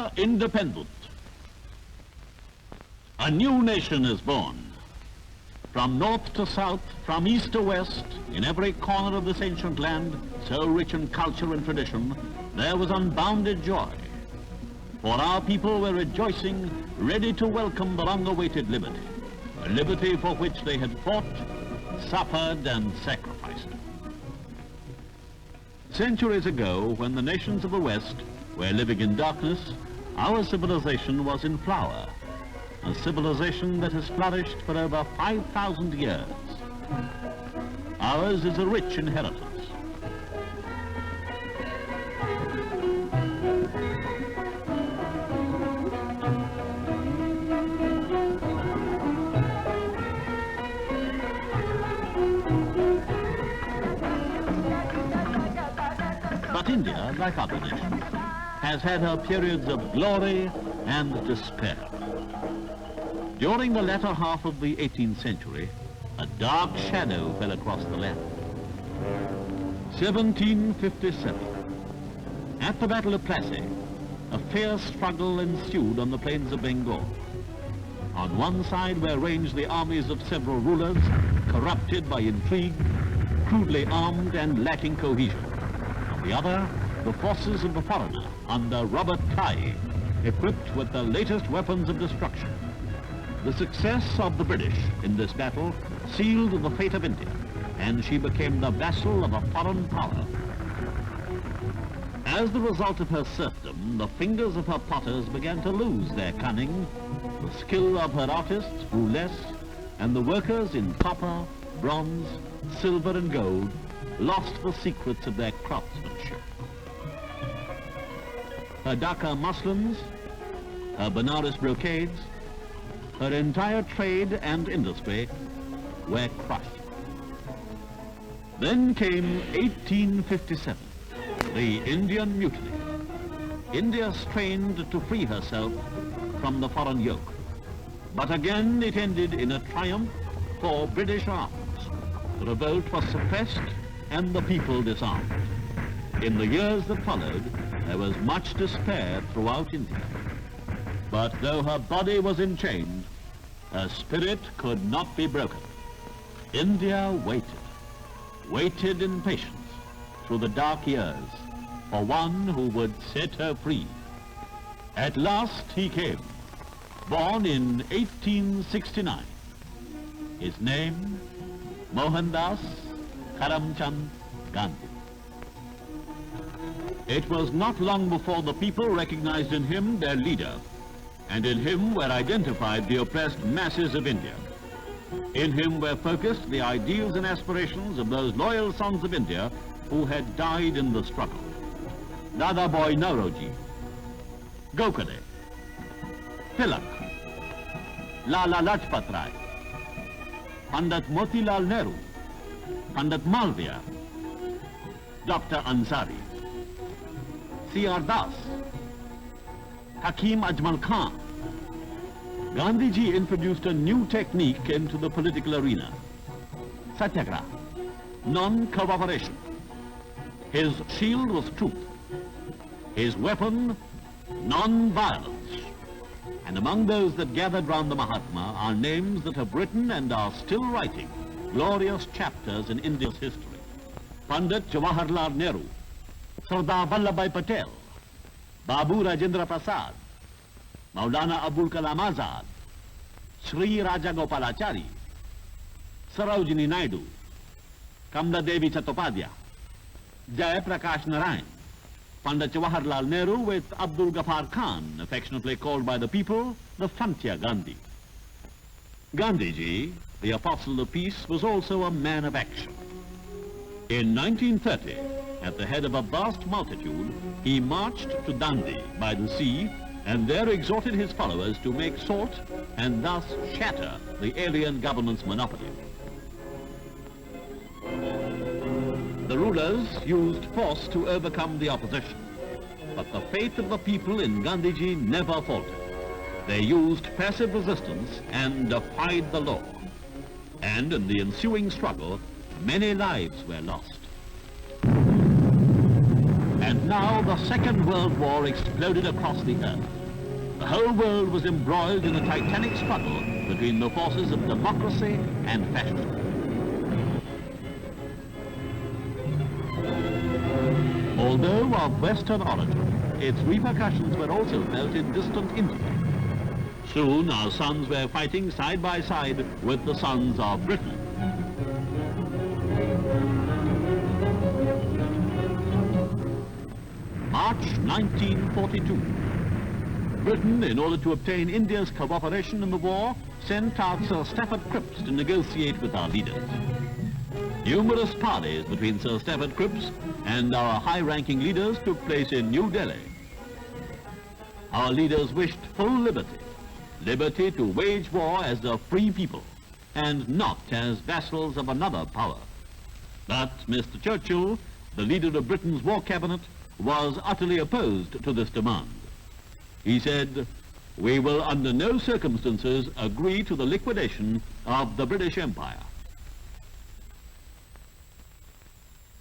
India independent. A new nation is born. From north to south, from east to west, in every corner of this ancient land, so rich in culture and tradition, there was unbounded joy. For our people were rejoicing, ready to welcome the long-awaited liberty, a liberty for which they had fought, suffered, and sacrificed. Centuries ago, when the nations of the West were living in darkness, our civilization was in flower, a civilization that has flourished for over 5,000 years. Ours is a rich inheritance. But India, like other nations, has had her periods of glory and despair. During the latter half of the 18th century, a dark shadow fell across the land. 1757. At the Battle of Plassey, a fierce struggle ensued on the plains of Bengal. On one side were ranged the armies of several rulers, corrupted by intrigue, crudely armed and lacking cohesion. On the other, the forces of the foreigner under Robert Clive, equipped with the latest weapons of destruction. The success of the British in this battle sealed the fate of India, and she became the vassal of a foreign power. As the result of her serfdom, the fingers of her potters began to lose their cunning, the skill of her artists grew less, and the workers in copper, bronze, silver and gold lost the secrets of their craftsmanship. Her Dhaka muslins, her Benares brocades, her entire trade and industry were crushed. Then came 1857, the Indian Mutiny. India strained to free herself from the foreign yoke, but again it ended in a triumph for British arms. The revolt was suppressed and the people disarmed. In the years that followed, there was much despair throughout India. But though her body was enchained, her spirit could not be broken. India waited in patience through the dark years for one who would set her free. At last he came, born in 1869. His name, Mohandas Karamchand Gandhi. It was not long before the people recognized in him their leader, and in him were identified the oppressed masses of India. In him were focused the ideals and aspirations of those loyal sons of India who had died in the struggle. Dadabhai Naoroji, Gokhale, Tilak, Lala Lajpat Rai, Pandit Motilal Nehru, Pandit Malviya, Dr. Ansari, C.R. Das, Hakim Ajmal Khan. Gandhiji introduced a new technique into the political arena. Satyagraha, non-cooperation. His shield was truth. His weapon, non-violence. And among those that gathered round the Mahatma are names that have written and are still writing glorious chapters in India's history. Pandit Jawaharlal Nehru, Sardar Vallabhbhai Patel, Babu Rajendra Prasad, Maulana Abul Kalam Azad, Sri Raja Gopalachari, Sarojini Naidu, Kamla Devi Chattopadhyay, Jai Prakash Narayan, Pandit Jawaharlal Nehru with Abdul Ghaffar Khan, affectionately called by the people the Frontier Gandhi. Gandhiji, the apostle of peace, was also a man of action. In 1930, at the head of a vast multitude, he marched to Dandi by the sea and there exhorted his followers to make salt and thus shatter the alien government's monopoly. The rulers used force to overcome the opposition, but the faith of the people in Gandhiji never faltered. They used passive resistance and defied the law. And in the ensuing struggle, many lives were lost. And now the Second World War exploded across the earth. The whole world was embroiled in a titanic struggle between the forces of democracy and fascism. Although of Western origin, its repercussions were also felt in distant India. Soon our sons were fighting side by side with the sons of Britain. March 1942. Britain, in order to obtain India's cooperation in the war, sent out Sir Stafford Cripps to negotiate with our leaders. Numerous parleys between Sir Stafford Cripps and our high-ranking leaders took place in New Delhi. Our leaders wished full liberty, liberty to wage war as a free people, and not as vassals of another power. But Mr. Churchill, the leader of Britain's war cabinet, was utterly opposed to this demand. He said, "We will under no circumstances agree to the liquidation of the British Empire."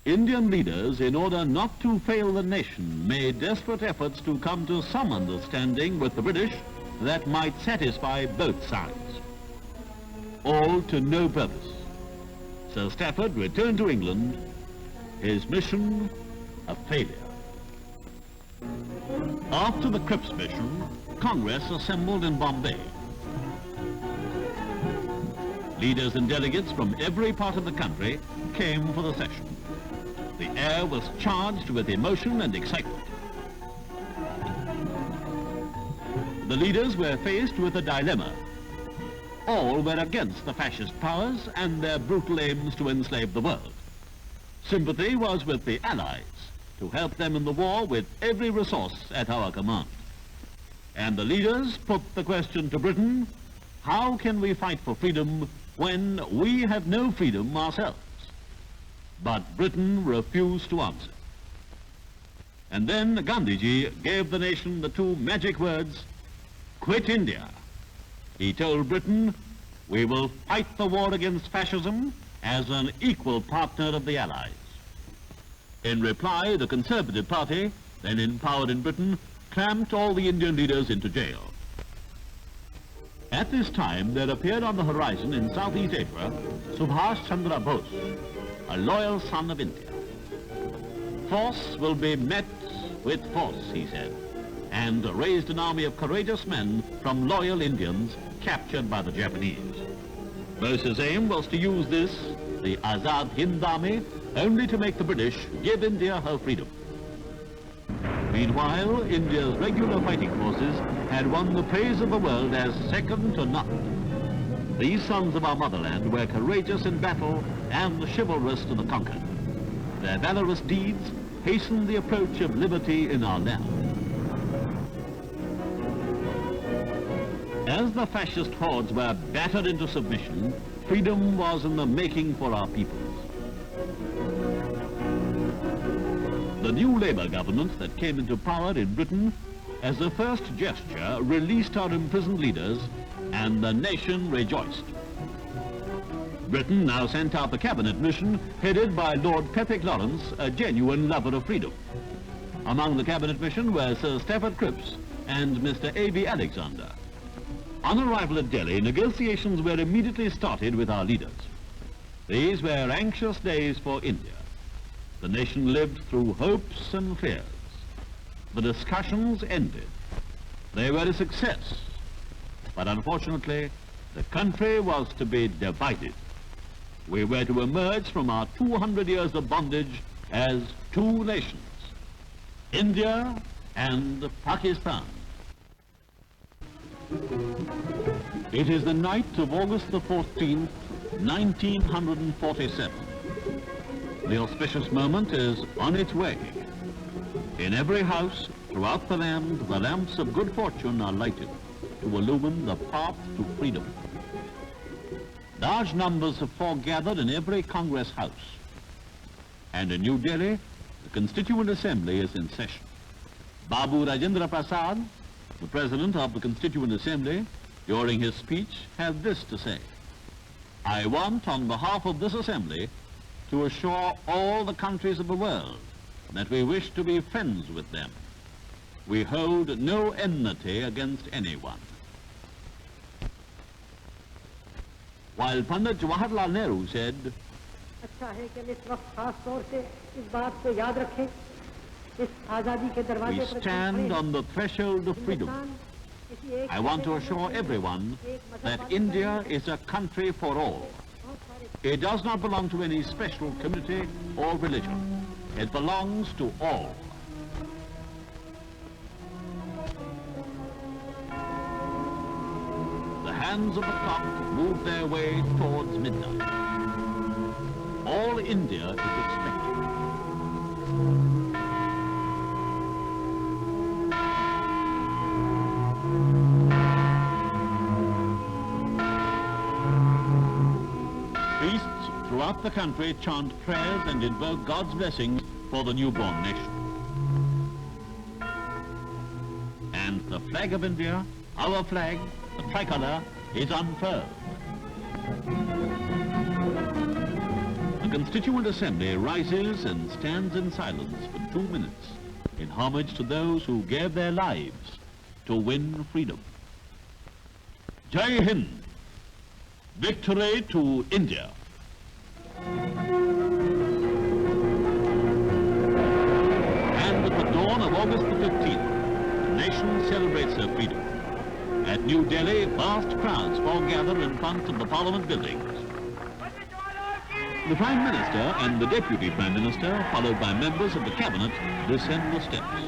Indian leaders, in order not to fail the nation, made desperate efforts to come to some understanding with the British that might satisfy both sides. All to no purpose. Sir Stafford returned to England, his mission a failure. After the Cripps mission, Congress assembled in Bombay. Leaders and delegates from every part of the country came for the session. The air was charged with emotion and excitement. The leaders were faced with a dilemma. All were against the fascist powers and their brutal aims to enslave the world. Sympathy was with the Allies, to help them in the war with every resource at our command. And the leaders put the question to Britain, how can we fight for freedom when we have no freedom ourselves? But Britain refused to answer. And then Gandhiji gave the nation the two magic words, quit India. He told Britain, we will fight the war against fascism as an equal partner of the Allies. In reply, the Conservative Party, then in power in Britain, clamped all the Indian leaders into jail. At this time, there appeared on the horizon in Southeast Asia, Subhash Chandra Bose, a loyal son of India. Force will be met with force, he said, and raised an army of courageous men from loyal Indians captured by the Japanese. Bose's aim was to use this, the Azad Hind Army, only to make the British give India her freedom. Meanwhile, India's regular fighting forces had won the praise of the world as second to none. These sons of our motherland were courageous in battle and chivalrous to the conquered. Their valorous deeds hastened the approach of liberty in our land. As the fascist hordes were battered into submission, freedom was in the making for our peoples. The new Labour government that came into power in Britain, as a first gesture, released our imprisoned leaders, and the nation rejoiced. Britain now sent out the cabinet mission headed by Lord Pethick Lawrence, a genuine lover of freedom. Among the cabinet mission were Sir Stafford Cripps and Mr. A.B. Alexander. On arrival at Delhi, negotiations were immediately started with our leaders. These were anxious days for India. The nation lived through hopes and fears. The discussions ended. They were a success. But unfortunately, the country was to be divided. We were to emerge from our 200 years of bondage as two nations, India and Pakistan. It is the night of August the 14th, 1947. The auspicious moment is on its way. In every house throughout the land, the lamps of good fortune are lighted to illumine the path to freedom. Large numbers have foregathered in every Congress house. And in New Delhi, the Constituent Assembly is in session. Babu Rajendra Prasad, the President of the Constituent Assembly, during his speech, had this to say: I want, on behalf of this Assembly, to assure all the countries of the world that we wish to be friends with them. We hold no enmity against anyone. While Pandit Jawaharlal Nehru said, we stand on the threshold of freedom. I want to assure everyone that India is a country for all. It does not belong to any special community or religion. It belongs to all. The hands of the clock move their way towards midnight. All India is expecting. Priests throughout the country chant prayers and invoke God's blessings for the newborn nation. And the flag of India, our flag, the tricolour, is unfurled. The Constituent Assembly rises and stands in silence for 2 minutes in homage to those who gave their lives to win freedom. Jai Hind! Victory to India! And with the dawn of August the 15th, the nation celebrates her freedom. At New Delhi, vast crowds foregather in front of the Parliament buildings. The Prime Minister and the Deputy Prime Minister, followed by members of the Cabinet, descend the steps.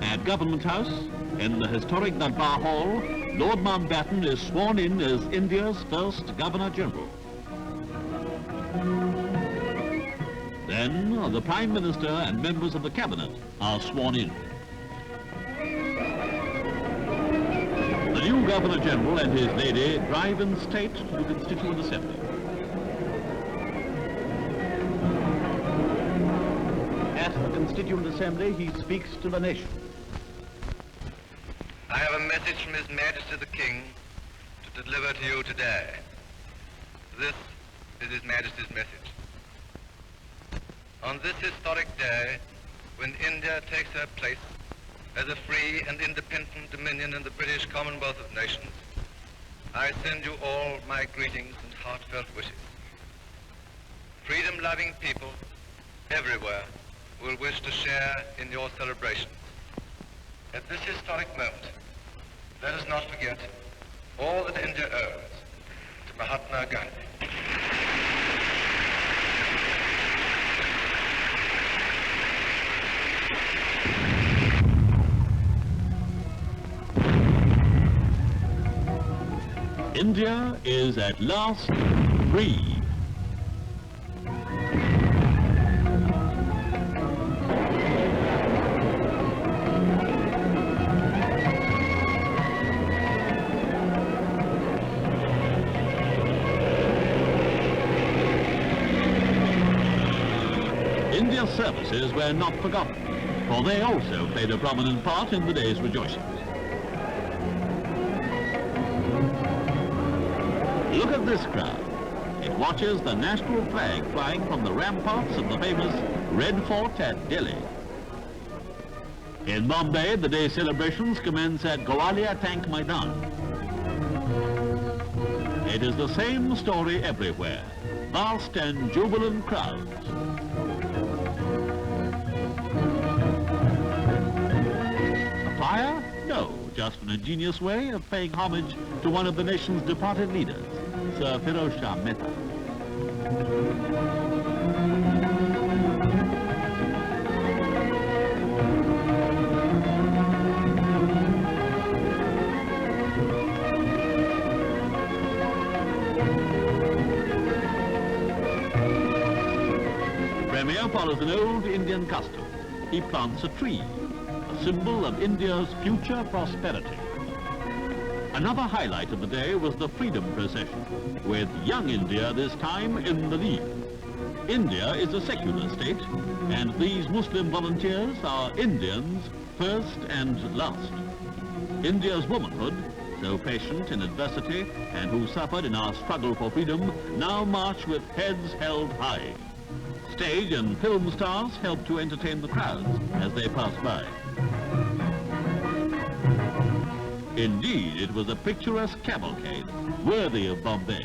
At Government House, in the historic Darbar Hall, Lord Mountbatten is sworn in as India's first Governor-General. Then the Prime Minister and members of the Cabinet are sworn in. The new Governor-General and his lady drive in state to the Constituent Assembly. At the Constituent Assembly, he speaks to the nation. I have a message from His Majesty the King to deliver to you today. This is His Majesty's message. On this historic day, when India takes her place as a free and independent dominion in the British Commonwealth of Nations, I send you all my greetings and heartfelt wishes. Freedom-loving people everywhere will wish to share in your celebrations. At this historic moment, let us not forget all that India owes to Mahatma Gandhi. India is at last free. India's services were not forgotten, for they also played a prominent part in the day's rejoicings. Look at this crowd. It watches the national flag flying from the ramparts of the famous Red Fort at Delhi. In Bombay, the day celebrations commence at Gwalior Tank Maidan. It is the same story everywhere. Vast and jubilant crowds. A fire? No, just an ingenious way of paying homage to one of the nation's departed leaders, Sir Firoz Shah Mehta. Premier follows an old Indian custom. He plants a tree, a symbol of India's future prosperity. Another highlight of the day was the Freedom Procession, with young India this time in the lead. India is a secular state, and these Muslim volunteers are Indians first and last. India's womanhood, so patient in adversity and who suffered in our struggle for freedom, now march with heads held high. Stage and film stars help to entertain the crowds as they pass by. Indeed, it was a picturesque cavalcade, worthy of Bombay.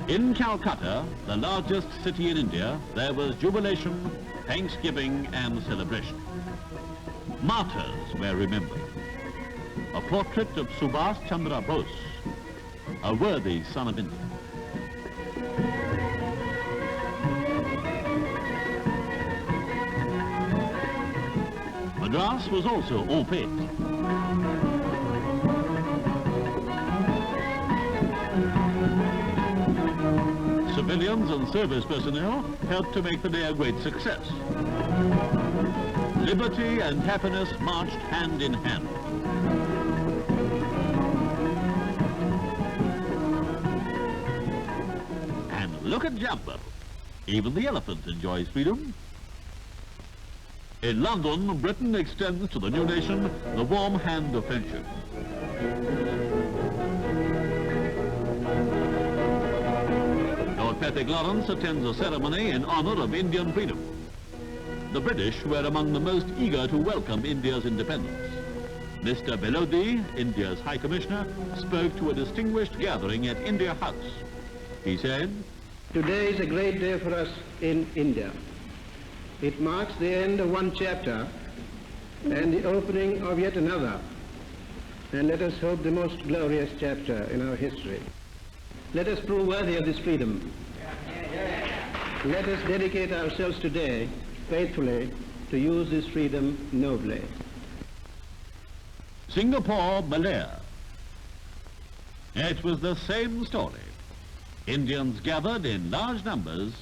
In Calcutta, the largest city in India, there was jubilation, thanksgiving and celebration. Martyrs were remembered. A portrait of Subhash Chandra Bose, a worthy son of India. Madras was also en fête. Civilians and service personnel helped to make the day a great success. Liberty and happiness marched hand in hand. And look at Jambu. Even the elephant enjoys freedom. In London, Britain extends to the new nation the warm hand of friendship. Lord Patrick Lawrence attends a ceremony in honor of Indian freedom. The British were among the most eager to welcome India's independence. Mr. Belodi, India's High Commissioner, spoke to a distinguished gathering at India House. He said, "Today is a great day for us in India. It marks the end of one chapter and the opening of yet another, and let us hope the most glorious chapter in our history. Let us prove worthy of this freedom. Let us dedicate ourselves today faithfully to use this freedom nobly." Singapore, Malaya. It was the same story. Indians gathered in large numbers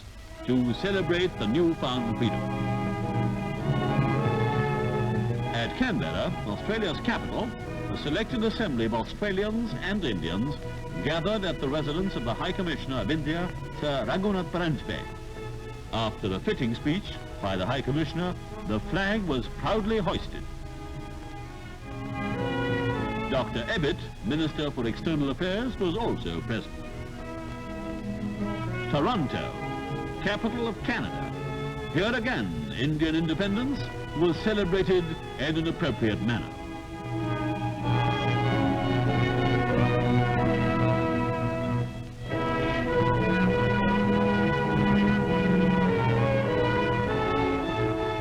to celebrate the newfound freedom. At Canberra, Australia's capital, a selected assembly of Australians and Indians gathered at the residence of the High Commissioner of India, Sir Raghunath Paranspe. After a fitting speech by the High Commissioner, the flag was proudly hoisted. Dr. Ebbett, Minister for External Affairs, was also present. Toronto, capital of Canada. Here again, Indian independence was celebrated in an appropriate manner.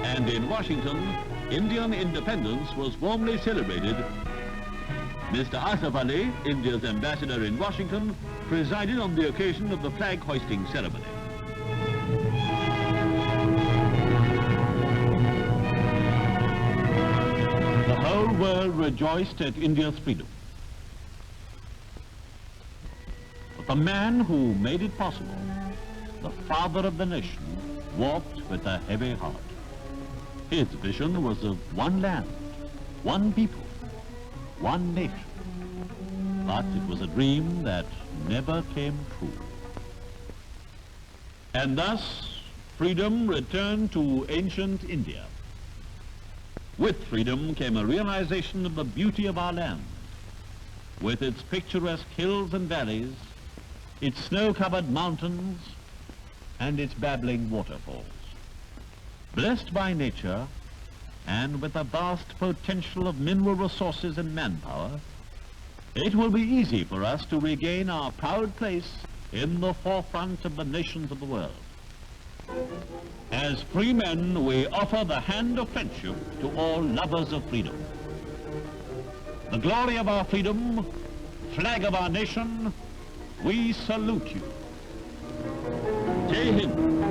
And in Washington, Indian independence was warmly celebrated. Mr. Asaf Ali, India's ambassador in Washington, presided on the occasion of the flag hoisting ceremony. The whole world rejoiced at India's freedom. But the man who made it possible, the father of the nation, walked with a heavy heart. His vision was of one land, one people, one nation. But it was a dream that never came true. And thus, freedom returned to ancient India. With freedom came a realization of the beauty of our land, with its picturesque hills and valleys, its snow-covered mountains, and its babbling waterfalls. Blessed by nature, and with a vast potential of mineral resources and manpower, it will be easy for us to regain our proud place in the forefront of the nations of the world. As free men, we offer the hand of friendship to all lovers of freedom. The glory of our freedom, flag of our nation, we salute you. Jai Hind.